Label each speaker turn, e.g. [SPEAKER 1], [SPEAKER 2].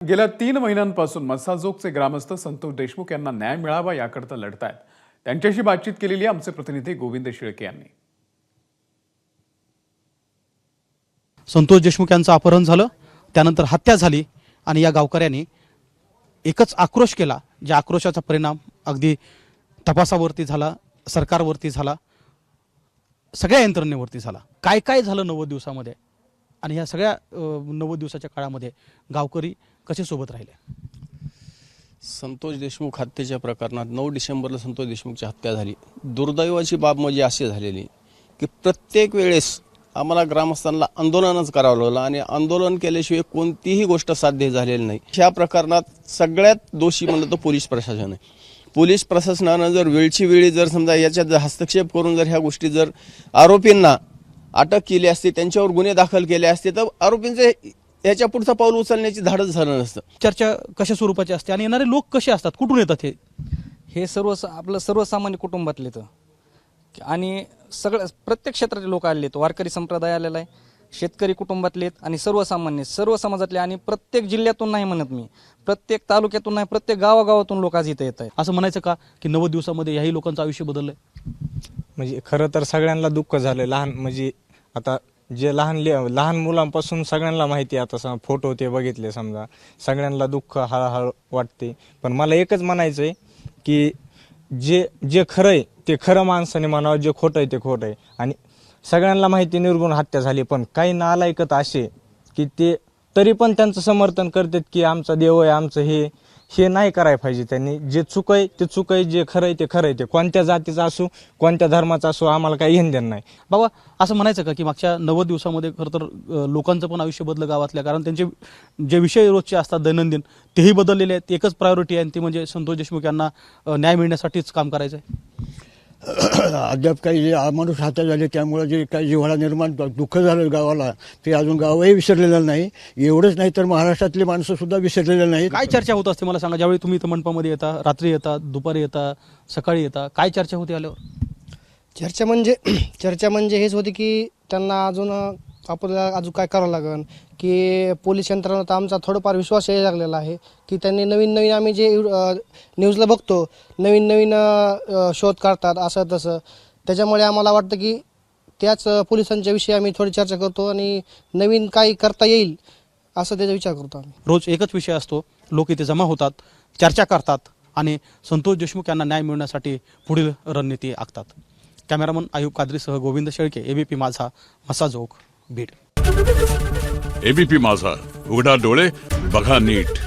[SPEAKER 1] गेल्या 3 महिन्यांपासून मस्साजोगचे ग्रामस्थ संतोष देशमुख यांना न्याय मिळावा याकरता लढतायत। त्यांच्याशी बातचीत केलेली आमचे प्रतिनिधी गोविंद शेळके यांनी।
[SPEAKER 2] संतोष देशमुख यांचं अपहरण झालं, त्यानंतर हत्या झाली आणि या गावकऱ्यांनी एकच आक्रोश केला, ज्या आक्रोशाचा परिणाम अगदी तपासावरती झाला, सरकारवरती झाला, सगळ्या यंत्रणेवरती झाला। काय काय झालं 90 दिवसामध्ये आणि या सगळ्या 90 दिवसाच्या काळामध्ये गावकरी कसे सोबत राहिले?
[SPEAKER 3] संतोष देशमुख हत्येच्या प्रकरणात 9 डिसेंबरला संतोष देशमुखची हत्या झाली। दुर्दैवाची बाब म्हणजे अशी झालेली की प्रत्येक वेळेस आम्हाला ग्रामस्थांना आंदोलनच करावं लागलं आणि आंदोलन केल्याशिवाय कोणतीही गोष्ट साध्य झालेली नाही। ह्या प्रकरणात सगळ्यात दोषी म्हणलं तर पोलीस प्रशासन आहे। पोलीस प्रशासनानं जर वेळची वेळी जर समजा याच्यात हस्तक्षेप करून जर ह्या गोष्टी जर आरोपींना अटक केली असती, त्यांच्यावर गुन्हे दाखल केले असते, तर आरोपींचे याच्या पुढचं पाऊल उचलण्याची धाडस झालं नसतं।
[SPEAKER 2] चर्चा कशा स्वरूपाची असते आणि येणारे लोक कसे असतात, कुठून येतात?
[SPEAKER 4] हे आपलं सर्वसामान्य कुटुंबातले तर आणि सगळं प्रत्येक क्षेत्रातले लोक आलेले आहेत। वारकरी संप्रदाय आलेला आहे, शेतकरी कुटुंबातले आहेत आणि सर्वसामान्य सर्व समाजातले आणि प्रत्येक जिल्ह्यातून नाही म्हणत मी, प्रत्येक तालुक्यातून नाही, प्रत्येक गावागावातून लोक आज इथे येत आहेत।
[SPEAKER 2] असं म्हणायचं का की 90 दिवसामध्ये याही लोकांचं आयुष्य बदललंय?
[SPEAKER 5] म्हणजे खरं तर सगळ्यांना दुःख झालं। लहान म्हणजे आता जे लहान मुलांपासून सगळ्यांना माहिती आहे, आता फोटो ते बघितले समजा, सगळ्यांना दुःख हळूहळू वाटते। पण मला एकच म्हणायचं आहे की जे खरं आहे ते खरं माणसाने म्हणावं, जे खोटं आहे ते खोटं आहे। आणि सगळ्यांना माहिती निर्गुण हत्या झाली, पण काही नालायकत असे की ते तरी पण त्यांचं समर्थन करतात की आमचा देव आहे, आमचं हे नाही करायला पाहिजे। त्यांनी जे चूक आहे ते चूक आहे, जे खरं आहे ते खरं आहे। ते कोणत्या जातीचा असो, कोणत्या धर्माचा असो, आम्हाला काही घेणं देणं नाही।
[SPEAKER 2] बाबा, असं म्हणायचं का की मागच्या 90 दिवसामध्ये खरं तर लोकांचं पण आयुष्य बदलं गावातल्या, कारण त्यांचे जे विषय रोजचे असतात दैनंदिन तेही बदललेले आहेत। एकच प्रायोरिटी आहे ती म्हणजे संतोष देशमुख यांना न्याय मिळण्यासाठीच काम करायचं आहे।
[SPEAKER 6] अद्याप काही जे अमानुष हत्या झाली त्यामुळे जे काही जिव्हाळा निर्माण दुःख झालं गावाला, ते अजून गावही विसरलेलं नाही। एवढंच नाही तर महाराष्ट्रातली माणसं सुद्धा विसरलेलं नाही।
[SPEAKER 2] काय चर्चा होत असते मला सांगा, ज्यावेळी तुम्ही इथं मंडपामध्ये येता, रात्री येता, दुपारी येता, सकाळी येता, काय चर्चा होती आल्यावर?
[SPEAKER 7] चर्चा म्हणजे हेच होती की त्यांना अजून आपल्याला अजून काय करावं लागेल, की पोलीस यंत्रणेत आमचा थोडंफार विश्वास यायला लागलेला आहे की त्यांनी नवीन आम्ही जे न्यूजला बघतो, नवीन शोध काढतात असं तसं, त्याच्यामुळे आम्हाला वाटतं की त्याच पोलिसांच्या विषयी आम्ही थोडी चर्चा करतो आणि नवीन काही करता येईल असं त्याचा विचार करतो आम्ही।
[SPEAKER 2] रोज एकच विषय असतो, लोक इथे जमा होतात, चर्चा करतात आणि संतोष देशमुख यांना न्याय मिळण्यासाठी पुढील रणनीती आखतात। कॅमेरामन आयुब कादरीसह गोविंद शेळके, एबीपी माझा, मस्साजोग, बीड।
[SPEAKER 8] एबीपी माझा, उघडा डोळे बघा नीट।